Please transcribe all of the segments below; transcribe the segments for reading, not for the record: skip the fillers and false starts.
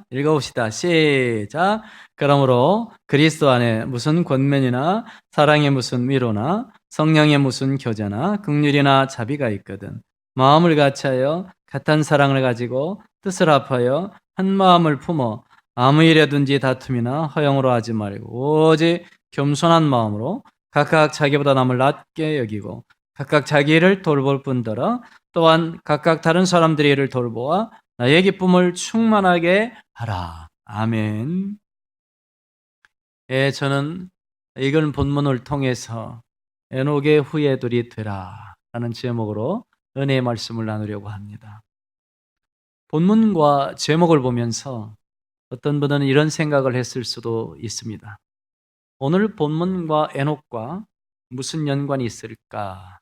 읽어봅시다. 시작. 그러므로 그리스도 안에 무슨 권면이나 사랑의 무슨 위로나 성령의 무슨 교제나 긍휼이나 자비가 있거든 마음을 같이하여 같은 사랑을 가지고 뜻을 합하여 한 마음을 품어 아무 일에든지 다툼이나 허영으로 하지 말고 오직 겸손한 마음으로 각각 자기보다 남을 낮게 여기고 각각 자기 일을 돌볼 뿐더러 또한 각각 다른 사람들의 일을 돌보아 나의 기쁨을 충만하게 하라. 아멘. 예, 저는 이건 본문을 통해서 에녹의 후예들이 되라 라는 제목으로 은혜의 말씀을 나누려고 합니다. 본문과 제목을 보면서 어떤 분은 이런 생각을 했을 수도 있습니다. 오늘 본문과 에녹과 무슨 연관이 있을까?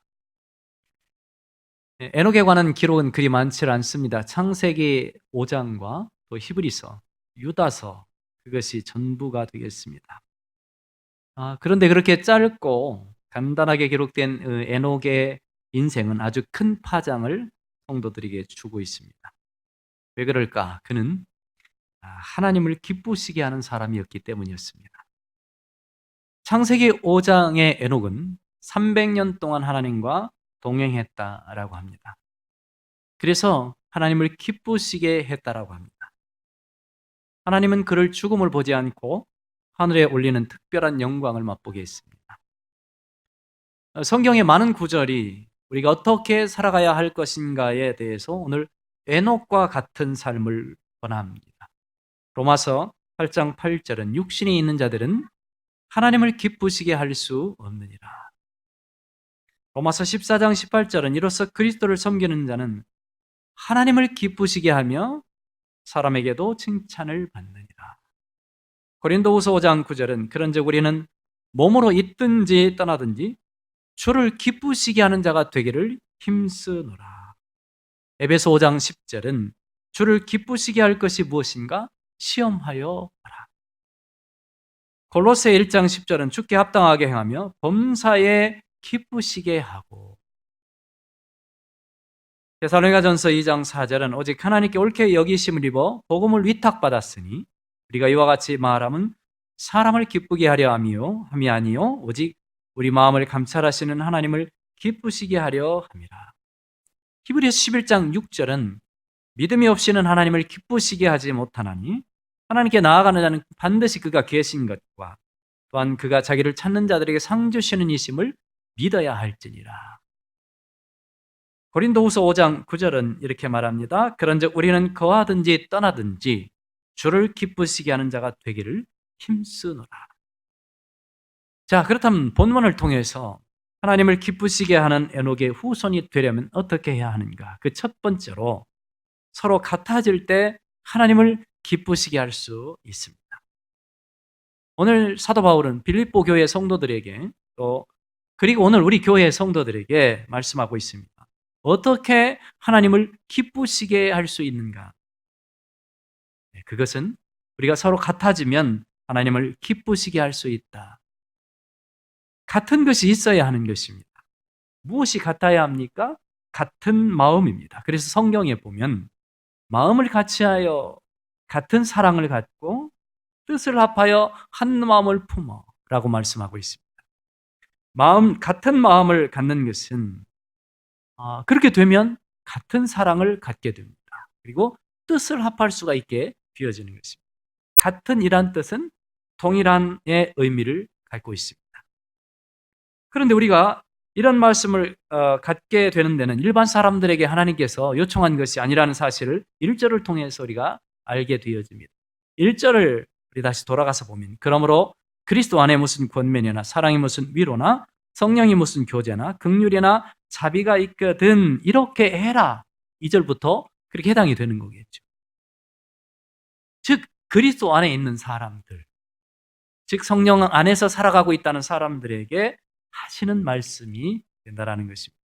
에녹에 관한 기록은 그리 많지 않습니다. 창세기 5장과 또 히브리서, 유다서 그것이 전부가 되겠습니다. 그런데 그렇게 짧고 간단하게 기록된 에녹의 인생은 아주 큰 파장을 성도들에게 주고 있습니다. 왜 그럴까? 그는 하나님을 기쁘시게 하는 사람이었기 때문이었습니다. 창세기 5장의 에녹은 300년 동안 하나님과 동행했다라고 합니다. 그래서 하나님을 기쁘시게 했다라고 합니다. 하나님은 그를 죽음을 보지 않고 하늘에 올리는 특별한 영광을 맛보게 했습니다. 성경의 많은 구절이 우리가 어떻게 살아가야 할 것인가에 대해서 오늘 에녹과 같은 삶을 권합니다. 로마서 8장 8절은 육신이 있는 자들은 하나님을 기쁘시게 할 수 없느니라. 로마서 14장 18절은 이로써 그리스도를 섬기는 자는 하나님을 기쁘시게 하며 사람에게도 칭찬을 받느니라. 고린도후서 5장 9절은 그런즉 우리는 몸으로 있든지 떠나든지 주를 기쁘시게 하는 자가 되기를 힘쓰노라. 에베소 5장 10절은 주를 기쁘시게 할 것이 무엇인가 시험하여 봐라. 골로새 1장 10절은 주께 합당하게 행하며 범사에 기쁘시게 하고, 데살로니가전서 2장 4절은 오직 하나님께 옳게 여기심을 입어 복음을 위탁받았으니 우리가 이와 같이 말함은 사람을 기쁘게 하려 함이 아니요 오직 우리 마음을 감찰하시는 하나님을 기쁘시게 하려 함이라. 히브리서 11장 6절은 믿음이 없이는 하나님을 기쁘시게 하지 못하나니 하나님께 나아가는 자는 반드시 그가 계신 것과 또한 그가 자기를 찾는 자들에게 상 주시는 이심을 믿어야 할지니라. 고린도후서 5장 9절은 이렇게 말합니다. 그런즉 우리는 거하든지 떠나든지 주를 기쁘시게 하는 자가 되기를 힘쓰노라. 자, 그렇다면 본문을 통해서 하나님을 기쁘시게 하는 에녹의 후손이 되려면 어떻게 해야 하는가? 그 첫 번째로 서로 같아질 때 하나님을 기쁘시게 할 수 있습니다. 오늘 사도 바울은 빌립보 교회 성도들에게 또 그리고 오늘 우리 교회 성도들에게 말씀하고 있습니다. 어떻게 하나님을 기쁘시게 할 수 있는가? 그것은 우리가 서로 같아지면 하나님을 기쁘시게 할 수 있다. 같은 것이 있어야 하는 것입니다. 무엇이 같아야 합니까? 같은 마음입니다. 그래서 성경에 보면 마음을 같이하여 같은 사랑을 갖고 뜻을 합하여 한 마음을 품어 라고 말씀하고 있습니다. 같은 마음을 갖는 것은 그렇게 되면 같은 사랑을 갖게 됩니다. 그리고 뜻을 합할 수가 있게 되어지는 것입니다. 같은 이란 뜻은 동일한의 의미를 갖고 있습니다. 그런데 우리가 이런 말씀을 갖게 되는 데는 일반 사람들에게 하나님께서 요청한 것이 아니라는 사실을 1절을 통해서 우리가 알게 되어집니다. 1절을 우리 다시 돌아가서 보면 그러므로 그리스도 안에 무슨 권면이나 사랑이 무슨 위로나 성령이 무슨 교제나 긍휼이나 자비가 있거든 이렇게 해라. 2절부터 그렇게 해당이 되는 거겠죠. 즉 그리스도 안에 있는 사람들, 즉 성령 안에서 살아가고 있다는 사람들에게 하시는 말씀이 된다라는 것입니다.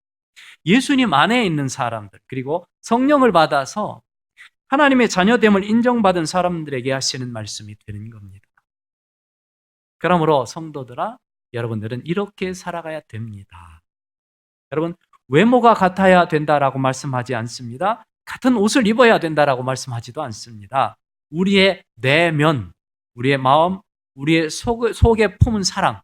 예수님 안에 있는 사람들 그리고 성령을 받아서 하나님의 자녀됨을 인정받은 사람들에게 하시는 말씀이 되는 겁니다. 그러므로 성도들아 여러분들은 이렇게 살아가야 됩니다. 여러분 외모가 같아야 된다라고 말씀하지 않습니다. 같은 옷을 입어야 된다라고 말씀하지도 않습니다. 우리의 내면, 우리의 마음, 우리의 속에 품은 사랑,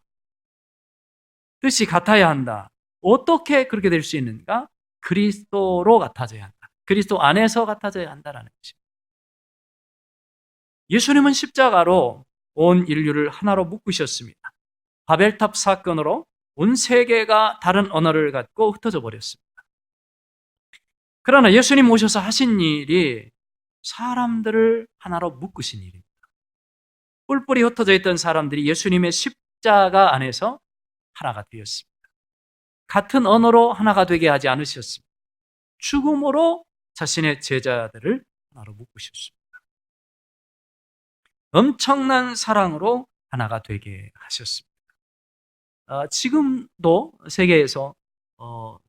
뜻이 같아야 한다. 어떻게 그렇게 될 수 있는가? 그리스도로 같아져야 한다. 그리스도 안에서 같아져야 한다라는 것입니다. 예수님은 십자가로 온 인류를 하나로 묶으셨습니다. 바벨탑 사건으로 온 세계가 다른 언어를 갖고 흩어져 버렸습니다. 그러나 예수님 오셔서 하신 일이 사람들을 하나로 묶으신 일입니다. 뿔뿔이 흩어져 있던 사람들이 예수님의 십자가 안에서 하나가 되었습니다. 같은 언어로 하나가 되게 하지 않으셨습니다. 죽음으로 자신의 제자들을 하나로 묶으셨습니다. 엄청난 사랑으로 하나가 되게 하셨습니다. 지금도 세계에서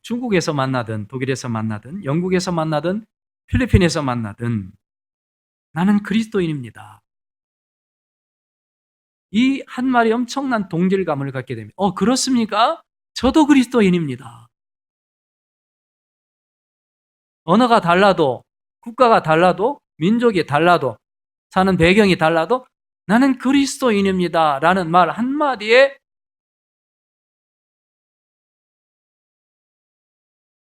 중국에서 만나든 독일에서 만나든 영국에서 만나든 필리핀에서 만나든 나는 그리스도인입니다. 이 한 말이 엄청난 동질감을 갖게 됩니다. 그렇습니까? 저도 그리스도인입니다. 언어가 달라도, 국가가 달라도, 민족이 달라도, 사는 배경이 달라도 나는 그리스도인입니다. 라는 말 한마디에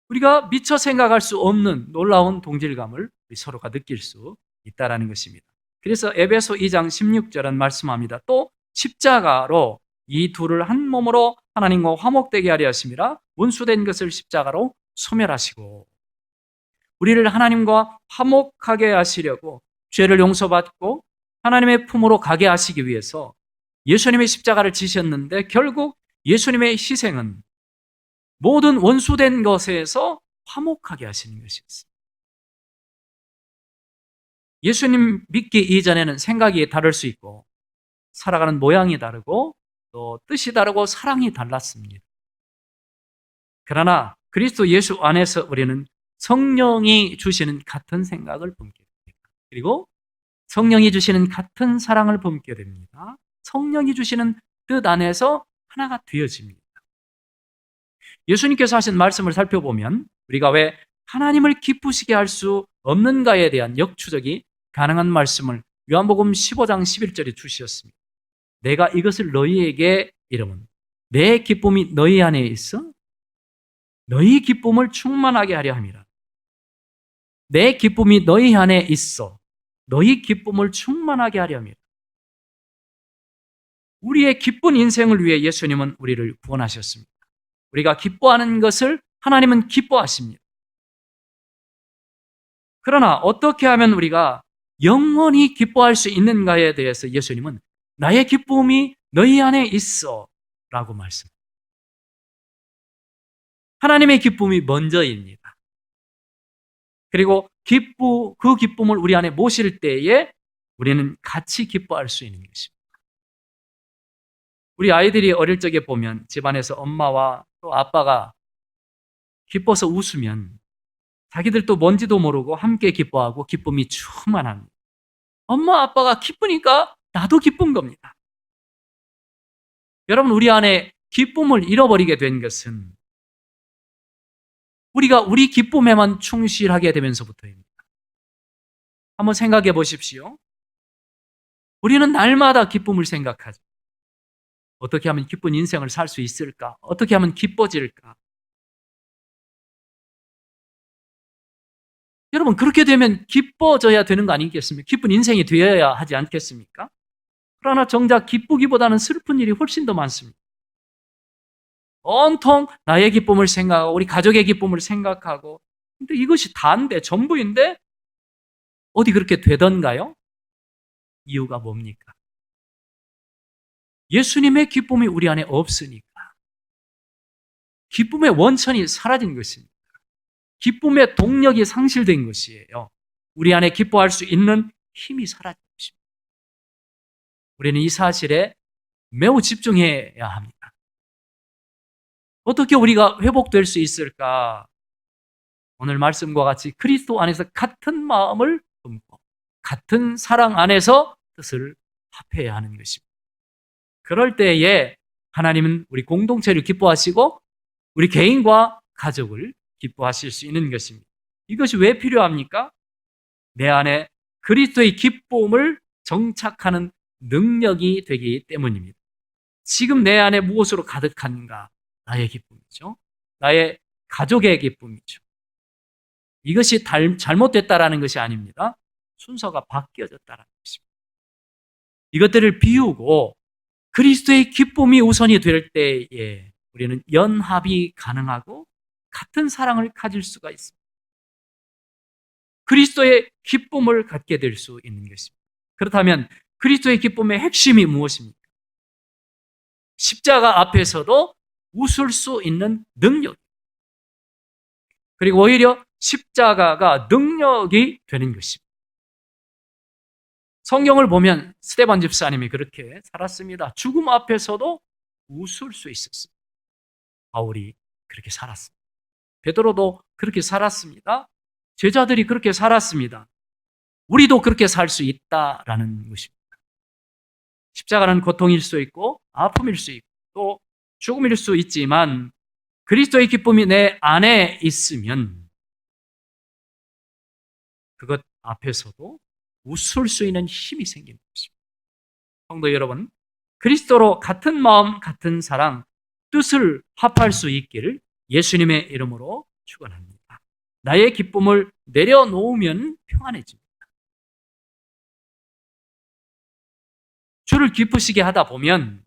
우리가 미처 생각할 수 없는 놀라운 동질감을 서로가 느낄 수 있다는 것입니다. 그래서 에베소 2장 16절은 말씀합니다. 또 십자가로 이 둘을 한 몸으로 하나님과 화목되게 하려 하심이라 원수된 것을 십자가로 소멸하시고 우리를 하나님과 화목하게 하시려고 죄를 용서받고 하나님의 품으로 가게 하시기 위해서 예수님의 십자가를 지셨는데 결국 예수님의 희생은 모든 원수된 것에서 화목하게 하시는 것이었습니다. 예수님 믿기 이전에는 생각이 다를 수 있고 살아가는 모양이 다르고 또 뜻이 다르고 사랑이 달랐습니다. 그러나 그리스도 예수 안에서 우리는 성령이 주시는 같은 생각을 품게 됩니다. 그리고 성령이 주시는 같은 사랑을 품게 됩니다. 성령이 주시는 뜻 안에서 하나가 되어집니다. 예수님께서 하신 말씀을 살펴보면 우리가 왜 하나님을 기쁘시게 할 수 없는가에 대한 역추적이 가능한 말씀을 요한복음 15장 11절에 주셨습니다. 내가 이것을 너희에게 이르면 내 기쁨이 너희 안에 있어 너희 기쁨을 충만하게 하려 함이라. 내 기쁨이 너희 안에 있어 너희 기쁨을 충만하게 하려 함이라. 우리의 기쁜 인생을 위해 예수님은 우리를 구원하셨습니다. 우리가 기뻐하는 것을 하나님은 기뻐하십니다. 그러나 어떻게 하면 우리가 영원히 기뻐할 수 있는가에 대해서 예수님은 나의 기쁨이 너희 안에 있어 라고 말씀합니다. 하나님의 기쁨이 먼저입니다. 그리고 그 기쁨을 우리 안에 모실 때에 우리는 같이 기뻐할 수 있는 것입니다. 우리 아이들이 어릴 적에 보면 집안에서 엄마와 또 아빠가 기뻐서 웃으면 자기들도 뭔지도 모르고 함께 기뻐하고 기쁨이 충만합니다. 엄마 아빠가 기쁘니까 나도 기쁜 겁니다. 여러분, 우리 안에 기쁨을 잃어버리게 된 것은 우리가 우리 기쁨에만 충실하게 되면서부터입니다. 한번 생각해 보십시오. 우리는 날마다 기쁨을 생각하죠. 어떻게 하면 기쁜 인생을 살 수 있을까? 어떻게 하면 기뻐질까? 여러분, 그렇게 되면 기뻐져야 되는 거 아니겠습니까? 기쁜 인생이 되어야 하지 않겠습니까? 그러나 정작 기쁘기보다는 슬픈 일이 훨씬 더 많습니다. 온통 나의 기쁨을 생각하고 우리 가족의 기쁨을 생각하고 근데 이것이 다인데 전부인데 어디 그렇게 되던가요? 이유가 뭡니까? 예수님의 기쁨이 우리 안에 없으니까 기쁨의 원천이 사라진 것입니다. 기쁨의 동력이 상실된 것이에요. 우리 안에 기뻐할 수 있는 힘이 사라진 것입니다. 우리는 이 사실에 매우 집중해야 합니다. 어떻게 우리가 회복될 수 있을까? 오늘 말씀과 같이 그리스도 안에서 같은 마음을 품고 같은 사랑 안에서 뜻을 합해야 하는 것입니다. 그럴 때에 하나님은 우리 공동체를 기뻐하시고 우리 개인과 가족을 기뻐하실 수 있는 것입니다. 이것이 왜 필요합니까? 내 안에 그리스도의 기쁨을 정착하는 능력이 되기 때문입니다. 지금 내 안에 무엇으로 가득한가? 나의 기쁨이죠. 나의 가족의 기쁨이죠. 이것이 잘못됐다라는 것이 아닙니다. 순서가 바뀌어졌다라는 것입니다. 이것들을 비우고 그리스도의 기쁨이 우선이 될 때에 우리는 연합이 가능하고 같은 사랑을 가질 수가 있습니다. 그리스도의 기쁨을 갖게 될 수 있는 것입니다. 그렇다면 그리스도의 기쁨의 핵심이 무엇입니까? 십자가 앞에서도 웃을 수 있는 능력. 그리고 오히려 십자가가 능력이 되는 것입니다. 성경을 보면 스데반 집사님이 그렇게 살았습니다. 죽음 앞에서도 웃을 수 있었습니다. 바울이 그렇게 살았습니다. 베드로도 그렇게 살았습니다. 제자들이 그렇게 살았습니다. 우리도 그렇게 살 수 있다라는 것입니다. 십자가는 고통일 수 있고 아픔일 수 있고 또 죽음일 수 있지만 그리스도의 기쁨이 내 안에 있으면 그것 앞에서도 웃을 수 있는 힘이 생기는 것입니다. 성도 여러분, 그리스도로 같은 마음, 같은 사랑, 뜻을 합할 수 있기를 예수님의 이름으로 축원합니다. 나의 기쁨을 내려놓으면 평안해집니다. 주를 기쁘시게 하다 보면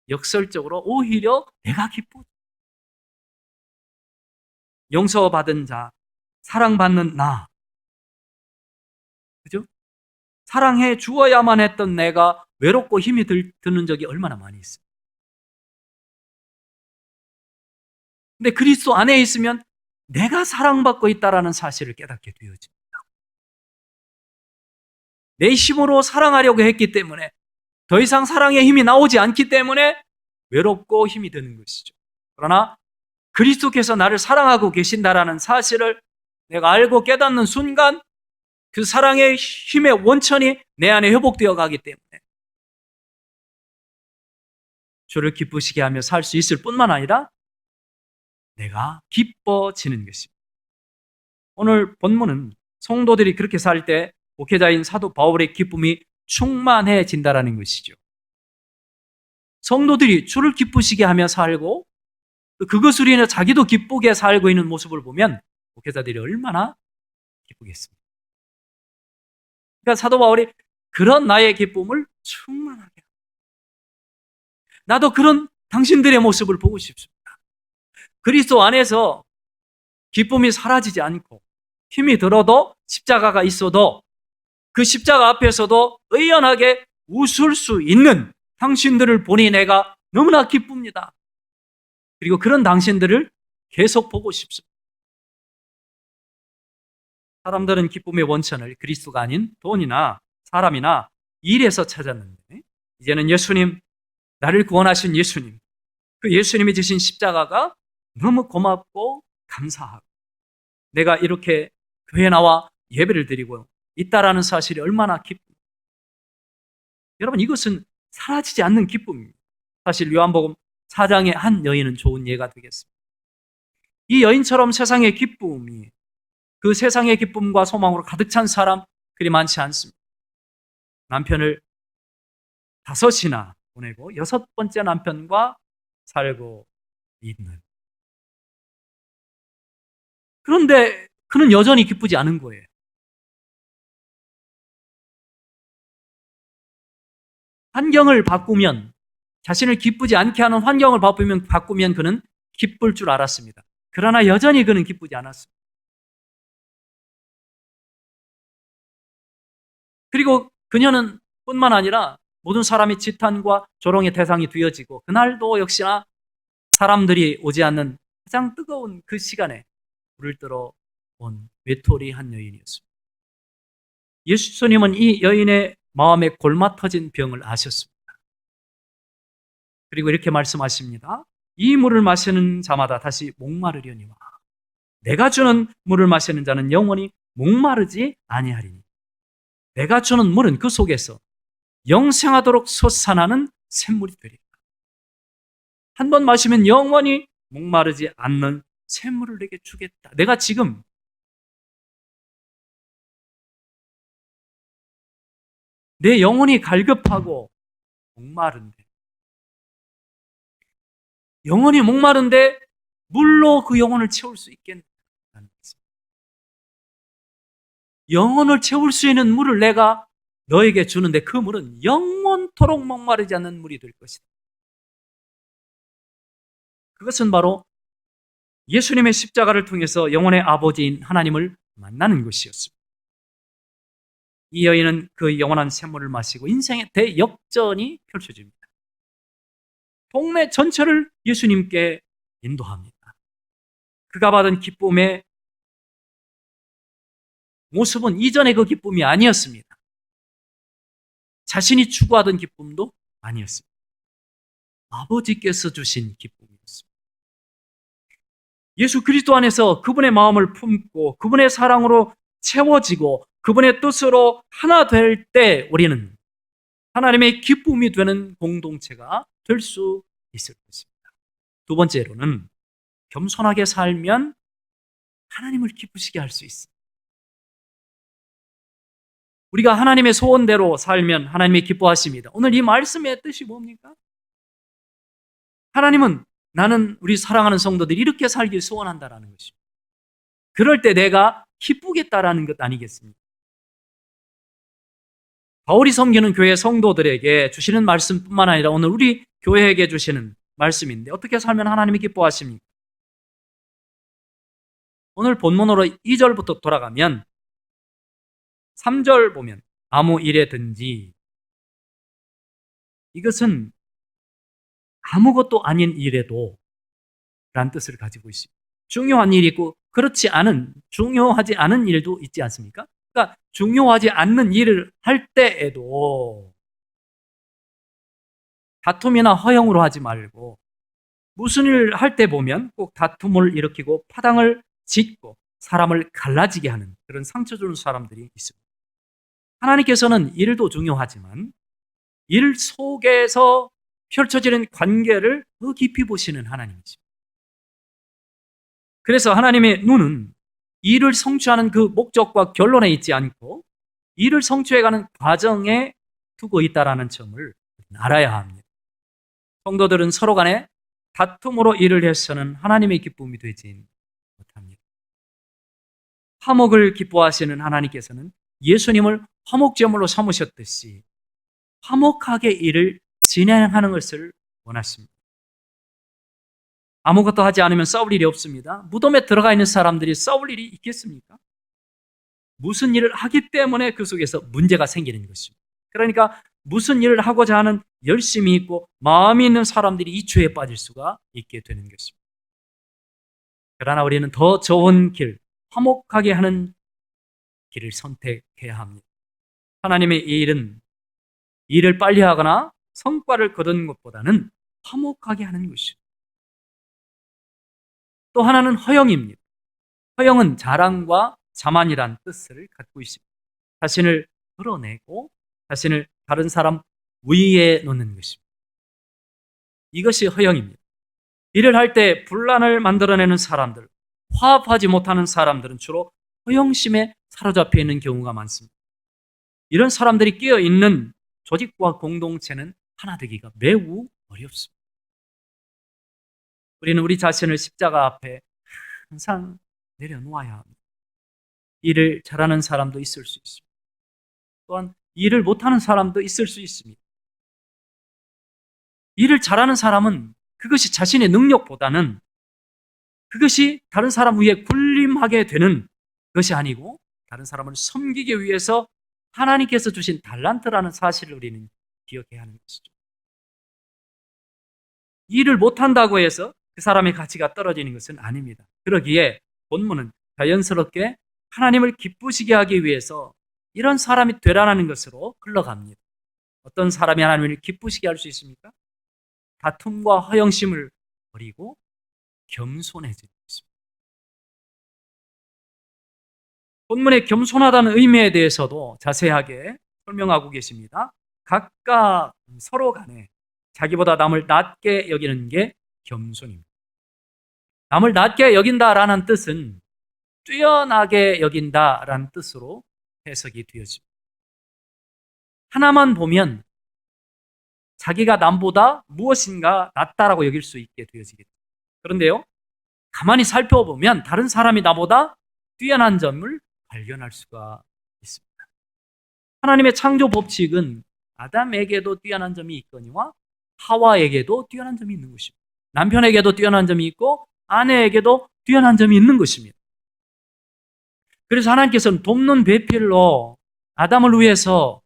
역설적으로 오히려 내가 기쁘죠. 용서받은 자, 사랑받는 나. 그죠? 사랑해 주어야만 했던 내가 외롭고 힘이 드는 적이 얼마나 많이 있어요. 근데 그리스도 안에 있으면 내가 사랑받고 있다는 사실을 깨닫게 되어집니다. 내 힘으로 사랑하려고 했기 때문에 더 이상 사랑의 힘이 나오지 않기 때문에 외롭고 힘이 드는 것이죠. 그러나 그리스도께서 나를 사랑하고 계신다라는 사실을 내가 알고 깨닫는 순간 그 사랑의 힘의 원천이 내 안에 회복되어 가기 때문에 주를 기쁘시게 하며 살 수 있을 뿐만 아니라 내가 기뻐지는 것입니다. 오늘 본문은 성도들이 그렇게 살 때 목회자인 사도 바울의 기쁨이 충만해진다라는 것이죠. 성도들이 주를 기쁘시게 하며 살고 그것으로 인해 자기도 기쁘게 살고 있는 모습을 보면 목회자들이 얼마나 기쁘겠습니까? 그러니까 사도 바울이 그런 나의 기쁨을 충만하게 하고 나도 그런 당신들의 모습을 보고 싶습니다. 그리스도 안에서 기쁨이 사라지지 않고 힘이 들어도 십자가가 있어도 그 십자가 앞에서도 의연하게 웃을 수 있는 당신들을 보니 내가 너무나 기쁩니다. 그리고 그런 당신들을 계속 보고 싶습니다. 사람들은 기쁨의 원천을 그리스도가 아닌 돈이나 사람이나 일에서 찾았는데 이제는 예수님, 나를 구원하신 예수님, 그 예수님이 지신 십자가가 너무 고맙고 감사하고 내가 이렇게 교회에 나와 예배를 드리고 있다라는 사실이 얼마나 기쁩니다. 여러분, 이것은 사라지지 않는 기쁨입니다. 사실 요한복음 4장의 한 여인은 좋은 예가 되겠습니다. 이 여인처럼 세상의 기쁨이 그 세상의 기쁨과 소망으로 가득 찬 사람 그리 많지 않습니다. 남편을 5이나 보내고 6번째 남편과 살고 있는. 그런데 그는 여전히 기쁘지 않은 거예요. 환경을 바꾸면, 자신을 기쁘지 않게 하는 환경을 바꾸면 그는 기쁠 줄 알았습니다. 그러나 여전히 그는 기쁘지 않았습니다. 그리고 그녀는 뿐만 아니라 모든 사람이 지탄과 조롱의 대상이 되어지고 그날도 역시나 사람들이 오지 않는 가장 뜨거운 그 시간에 불을 떨어 온 외톨이 한 여인이었습니다. 예수님은 이 여인의 마음에 골마 터진 병을 아셨습니다. 그리고 이렇게 말씀하십니다. 이 물을 마시는 자마다 다시 목마르려니와 내가 주는 물을 마시는 자는 영원히 목마르지 아니하리니 내가 주는 물은 그 속에서 영생하도록 솟아나는 샘물이 되리라. 한 번 마시면 영원히 목마르지 않는 샘물을 내게 주겠다. 내가 지금 내 영혼이 갈급하고 목마른데, 영혼이 목마른데 물로 그 영혼을 채울 수 있겠느냐는 것입니다. 영혼을 채울 수 있는 물을 내가 너에게 주는데 그 물은 영원토록 목마르지 않는 물이 될 것이다. 그것은 바로 예수님의 십자가를 통해서 영혼의 아버지인 하나님을 만나는 것이었습니다. 이 여인은 그 영원한 샘물을 마시고 인생의 대역전이 펼쳐집니다. 동네 전체를 예수님께 인도합니다. 그가 받은 기쁨의 모습은 이전의 그 기쁨이 아니었습니다. 자신이 추구하던 기쁨도 아니었습니다. 아버지께서 주신 기쁨이었습니다. 예수 그리스도 안에서 그분의 마음을 품고 그분의 사랑으로 채워지고 그분의 뜻으로 하나 될 때 우리는 하나님의 기쁨이 되는 공동체가 될 수 있을 것입니다. 두 번째로는 겸손하게 살면 하나님을 기쁘시게 할 수 있습니다. 우리가 하나님의 소원대로 살면 하나님이 기뻐하십니다. 오늘 이 말씀의 뜻이 뭡니까? 하나님은 나는 우리 사랑하는 성도들이 이렇게 살길 소원한다라는 것입니다. 그럴 때 내가 기쁘겠다라는 것 아니겠습니까? 바울이 섬기는 교회 성도들에게 주시는 말씀뿐만 아니라 오늘 우리 교회에게 주시는 말씀인데 어떻게 살면 하나님이 기뻐하십니까? 오늘 본문으로 2절부터 돌아가면 3절 보면 아무 일에든지, 이것은 아무것도 아닌 일에도 라는 뜻을 가지고 있습니다. 중요한 일이 있고 중요하지 않은 일도 있지 않습니까? 그러니까 중요하지 않는 일을 할 때에도 다툼이나 허영으로 하지 말고, 무슨 일을 할 때 보면 꼭 다툼을 일으키고 파당을 짓고 사람을 갈라지게 하는 그런 상처 주는 사람들이 있습니다. 하나님께서는 일도 중요하지만 일 속에서 펼쳐지는 관계를 더 깊이 보시는 하나님이십니다. 그래서 하나님의 눈은 일을 성취하는 그 목적과 결론에 있지 않고 일을 성취해가는 과정에 두고 있다는 점을 알아야 합니다. 성도들은 서로 간에 다툼으로 일을 해서는 하나님의 기쁨이 되지 못합니다. 화목을 기뻐하시는 하나님께서는 예수님을 화목제물로 삼으셨듯이 화목하게 일을 진행하는 것을 원하십니다. 아무것도 하지 않으면 싸울 일이 없습니다. 무덤에 들어가 있는 사람들이 싸울 일이 있겠습니까? 무슨 일을 하기 때문에 그 속에서 문제가 생기는 것입니다. 그러니까 무슨 일을 하고자 하는 열심이 있고 마음이 있는 사람들이 이 죄에 빠질 수가 있게 되는 것입니다. 그러나 우리는 더 좋은 길, 화목하게 하는 길을 선택해야 합니다. 하나님의 이 일은 일을 빨리 하거나 성과를 거두는 것보다는 화목하게 하는 것이죠. 또 하나는 허영입니다. 허영은 자랑과 자만이란 뜻을 갖고 있습니다. 자신을 드러내고 자신을 다른 사람 위에 놓는 것입니다. 이것이 허영입니다. 일을 할 때 분란을 만들어내는 사람들, 화합하지 못하는 사람들은 주로 허영심에 사로잡혀 있는 경우가 많습니다. 이런 사람들이 끼어 있는 조직과 공동체는 하나 되기가 매우 어렵습니다. 우리는 우리 자신을 십자가 앞에 항상 내려놓아야 합니다. 일을 잘하는 사람도 있을 수 있습니다. 또한 일을 못하는 사람도 있을 수 있습니다. 일을 잘하는 사람은 그것이 자신의 능력보다는 그것이 다른 사람 위에 군림하게 되는 것이 아니고 다른 사람을 섬기기 위해서 하나님께서 주신 달란트라는 사실을 우리는 기억해야 하는 것이죠. 일을 못한다고 해서 그 사람의 가치가 떨어지는 것은 아닙니다. 그러기에 본문은 자연스럽게 하나님을 기쁘시게 하기 위해서 이런 사람이 되라는 것으로 흘러갑니다. 어떤 사람이 하나님을 기쁘시게 할 수 있습니까? 다툼과 허영심을 버리고 겸손해지는 것입니다. 본문의 겸손하다는 의미에 대해서도 자세하게 설명하고 계십니다. 각각 서로 간에 자기보다 남을 낮게 여기는 게 겸손입니다. 남을 낮게 여긴다라는 뜻은 뛰어나게 여긴다라는 뜻으로 해석이 되어집니다. 하나만 보면 자기가 남보다 무엇인가 낫다라고 여길 수 있게 되어지겠죠. 그런데요, 가만히 살펴보면 다른 사람이 나보다 뛰어난 점을 발견할 수가 있습니다. 하나님의 창조 법칙은 아담에게도 뛰어난 점이 있거니와 하와에게도 뛰어난 점이 있는 것입니다. 남편에게도 뛰어난 점이 있고 아내에게도 뛰어난 점이 있는 것입니다. 그래서 하나님께서는 돕는 배필로 아담을 위해서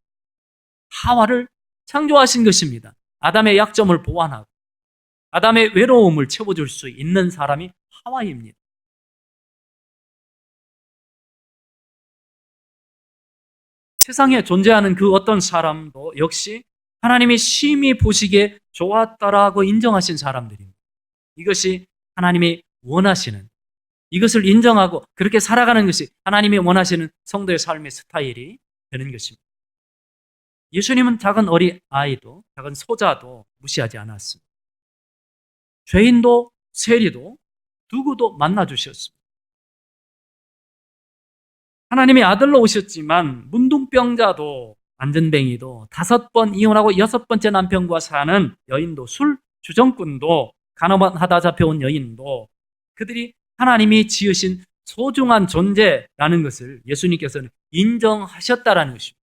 하와를 창조하신 것입니다. 아담의 약점을 보완하고 아담의 외로움을 채워줄 수 있는 사람이 하와입니다. 세상에 존재하는 그 어떤 사람도 역시 하나님이 심히 보시기에 좋았다라고 인정하신 사람들입니다. 이것이 하나님이 원하시는, 이것을 인정하고 그렇게 살아가는 것이 하나님이 원하시는 성도의 삶의 스타일이 되는 것입니다. 예수님은 작은 어린아이도 작은 소자도 무시하지 않았습니다. 죄인도 세리도 누구도 만나주셨습니다. 하나님이 아들로 오셨지만 문둥병자도 안전뱅이도 5번 이혼하고 6번째 남편과 사는 여인도 술 주정꾼도 가난하다 잡혀온 여인도 그들이 하나님이 지으신 소중한 존재라는 것을 예수님께서는 인정하셨다라는 것입니다.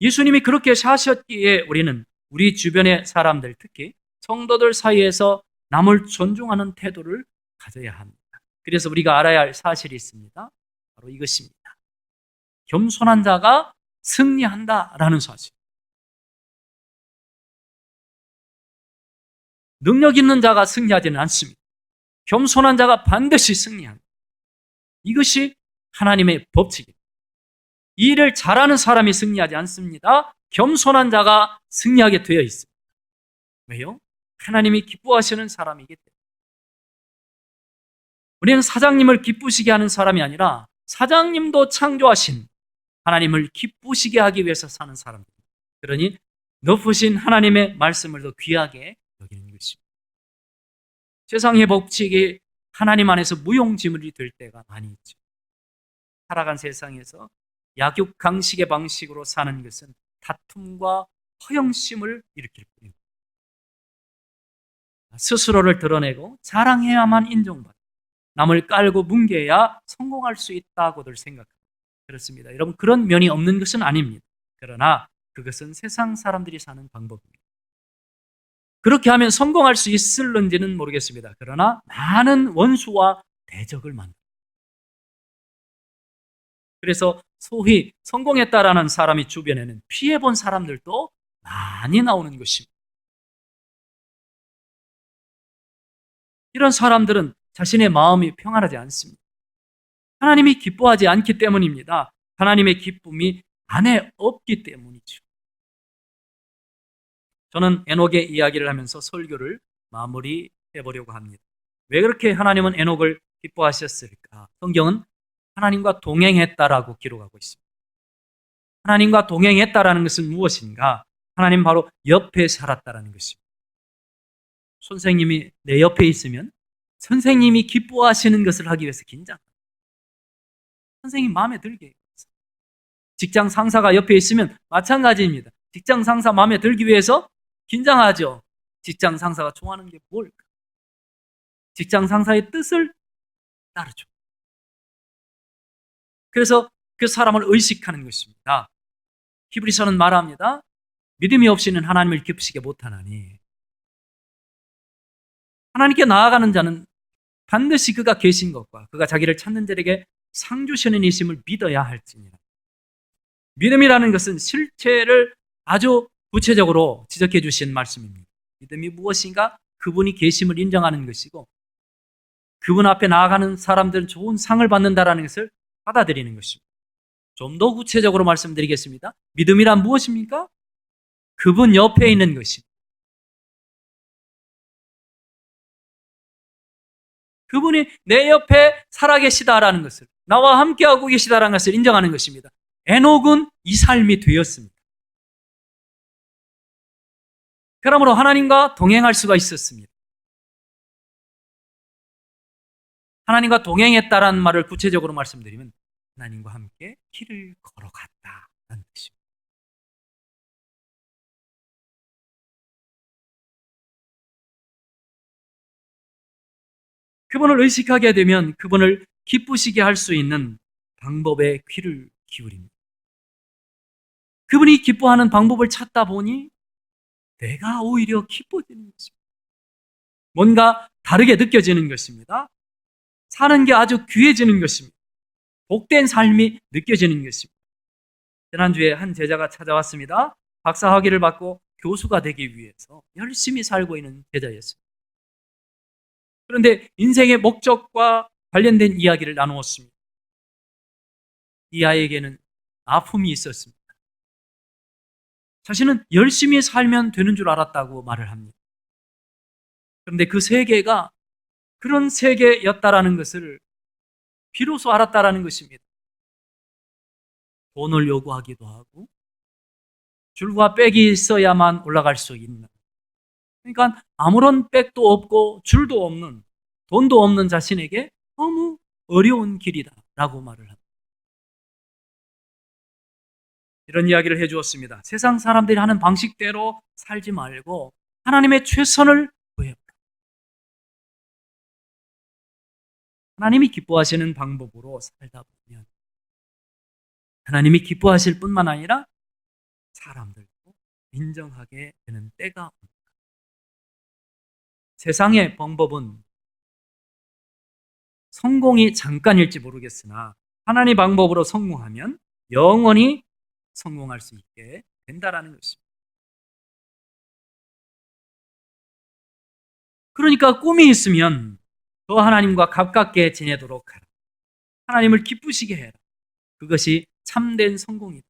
예수님이 그렇게 사셨기에 우리는 우리 주변의 사람들, 특히 성도들 사이에서 남을 존중하는 태도를 가져야 합니다. 그래서 우리가 알아야 할 사실이 있습니다. 바로 이것입니다. 겸손한 자가 승리한다라는 사실. 능력 있는 자가 승리하지는 않습니다. 겸손한 자가 반드시 승리한다. 이것이 하나님의 법칙입니다. 이 일을 잘하는 사람이 승리하지 않습니다. 겸손한 자가 승리하게 되어 있습니다. 왜요? 하나님이 기뻐하시는 사람이기 때문에. 우리는 사장님을 기쁘시게 하는 사람이 아니라 사장님도 창조하신 하나님을 기쁘시게 하기 위해서 사는 사람입니다. 그러니 높으신 하나님의 말씀을 더 귀하게 여기는 것입니다. 세상의 법칙이 하나님 안에서 무용지물이 될 때가 많이 있죠. 살아간 세상에서 약육강식의 방식으로 사는 것은 다툼과 허영심을 일으킬 뿐입니다. 스스로를 드러내고 자랑해야만 인정받고 남을 깔고 뭉개야 성공할 수 있다고들 생각합니다. 그렇습니다. 여러분, 그런 면이 없는 것은 아닙니다. 그러나 그것은 세상 사람들이 사는 방법입니다. 그렇게 하면 성공할 수 있을는지는 모르겠습니다. 그러나 많은 원수와 대적을 만듭니다. 그래서 소위 성공했다라는 사람이 주변에는 피해본 사람들도 많이 나오는 것입니다. 이런 사람들은 자신의 마음이 평안하지 않습니다. 하나님이 기뻐하지 않기 때문입니다. 하나님의 기쁨이 안에 없기 때문이죠. 저는 에녹의 이야기를 하면서 설교를 마무리해 보려고 합니다. 왜 그렇게 하나님은 에녹을 기뻐하셨을까? 성경은 하나님과 동행했다라고 기록하고 있습니다. 하나님과 동행했다라는 것은 무엇인가? 하나님 바로 옆에 살았다라는 것입니다. 선생님이 내 옆에 있으면 선생님이 기뻐하시는 것을 하기 위해서 긴장합니다. 선생님 마음에 들게 해요. 직장 상사가 옆에 있으면 마찬가지입니다. 직장 상사 마음에 들기 위해서 긴장하죠. 직장 상사가 좋아하는 게 뭘까? 직장 상사의 뜻을 따르죠. 그래서 그 사람을 의식하는 것입니다. 히브리서는 말합니다. 믿음이 없이는 하나님을 기쁘시게 못하나니 하나님께 나아가는 자는 반드시 그가 계신 것과 그가 자기를 찾는 자에게 상 주시는 이심을 믿어야 할지니라. 믿음이라는 것은 실체를 아주 구체적으로 지적해 주신 말씀입니다. 믿음이 무엇인가? 그분이 계심을 인정하는 것이고 그분 앞에 나아가는 사람들은 좋은 상을 받는다라는 것을 받아들이는 것입니다. 좀 더 구체적으로 말씀드리겠습니다. 믿음이란 무엇입니까? 그분 옆에 있는 것입니다. 그분이 내 옆에 살아계시다라는 것을, 나와 함께하고 계시다라는 것을 인정하는 것입니다. 에녹은 이 삶이 되었습니다. 그러므로 하나님과 동행할 수가 있었습니다. 하나님과 동행했다라는 말을 구체적으로 말씀드리면 하나님과 함께 길을 걸어갔다는 뜻입니다. 그분을 의식하게 되면 그분을 기쁘시게 할 수 있는 방법에 귀를 기울입니다. 그분이 기뻐하는 방법을 찾다 보니 내가 오히려 기뻐지는 것입니다. 뭔가 다르게 느껴지는 것입니다. 사는 게 아주 귀해지는 것입니다. 복된 삶이 느껴지는 것입니다. 지난주에 한 제자가 찾아왔습니다. 박사 학위를 받고 교수가 되기 위해서 열심히 살고 있는 제자였습니다. 그런데 인생의 목적과 관련된 이야기를 나누었습니다. 이 아이에게는 아픔이 있었습니다. 자신은 열심히 살면 되는 줄 알았다고 말을 합니다. 그런데 그 세계가 그런 세계였다라는 것을 비로소 알았다라는 것입니다. 돈을 요구하기도 하고 줄과 백이 있어야만 올라갈 수 있는, 그러니까 아무런 백도 없고 줄도 없는, 돈도 없는 자신에게 너무 어려운 길이다라고 말을 합니다. 이런 이야기를 해주었습니다. 세상 사람들이 하는 방식대로 살지 말고 하나님의 최선을 구해보라. 하나님이 기뻐하시는 방법으로 살다 보면 하나님이 기뻐하실 뿐만 아니라 사람들도 인정하게 되는 때가 옵니다. 세상의 방법은 성공이 잠깐일지 모르겠으나 하나님 방법으로 성공하면 영원히 성공할 수 있게 된다라는 것입니다. 그러니까 꿈이 있으면 더 하나님과 가깝게 지내도록 하라. 하나님을 기쁘시게 해라. 그것이 참된 성공이다.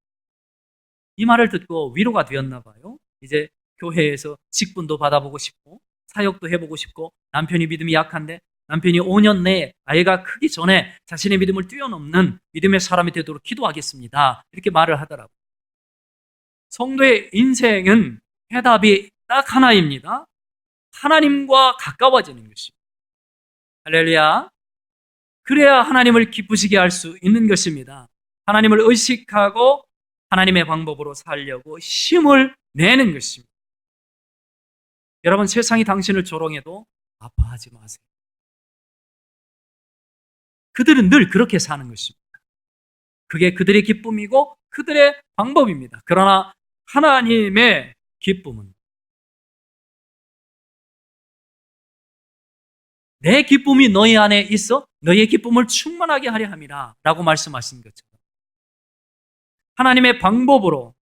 이 말을 듣고 위로가 되었나 봐요. 이제 교회에서 직분도 받아보고 싶고 사역도 해보고 싶고, 남편이 믿음이 약한데 남편이 5년 내에 아이가 크기 전에 자신의 믿음을 뛰어넘는 믿음의 사람이 되도록 기도하겠습니다. 이렇게 말을 하더라고요. 성도의 인생은 해답이 딱 하나입니다. 하나님과 가까워지는 것입니다. 할렐루야. 그래야 하나님을 기쁘시게 할 수 있는 것입니다. 하나님을 의식하고 하나님의 방법으로 살려고 힘을 내는 것입니다. 여러분, 세상이 당신을 조롱해도 아파하지 마세요. 그들은 늘 그렇게 사는 것입니다. 그게 그들의 기쁨이고 그들의 방법입니다. 그러나 하나님의 기쁨은 내 기쁨이 너희 안에 있어 너희의 기쁨을 충만하게 하려 함이라 라고 말씀하신 것처럼 하나님의 방법으로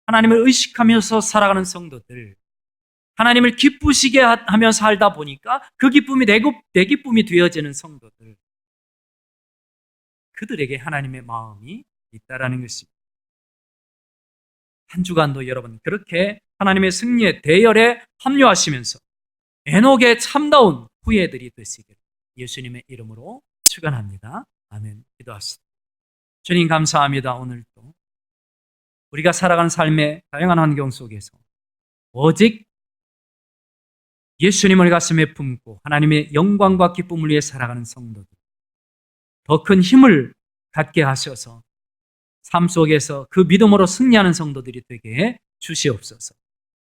하나님을 의식하면서 살아가는 성도들, 하나님을 기쁘시게 하며 살다 보니까 그 기쁨이 내 기쁨이 되어지는 성도들, 그들에게 하나님의 마음이 있다라는 것입니다. 한 주간도 여러분 그렇게 하나님의 승리의 대열에 합류하시면서 에녹의 참다운 후예들이 되시기를 예수님의 이름으로 축원합니다. 아멘. 기도하시다. 주님 감사합니다. 오늘도 우리가 살아가는 삶의 다양한 환경 속에서 오직 예수님을 가슴에 품고 하나님의 영광과 기쁨을 위해 살아가는 성도들, 더 큰 힘을 갖게 하셔서 삶 속에서 그 믿음으로 승리하는 성도들이 되게 주시옵소서.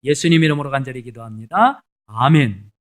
예수님 이름으로 간절히 기도합니다. 아멘.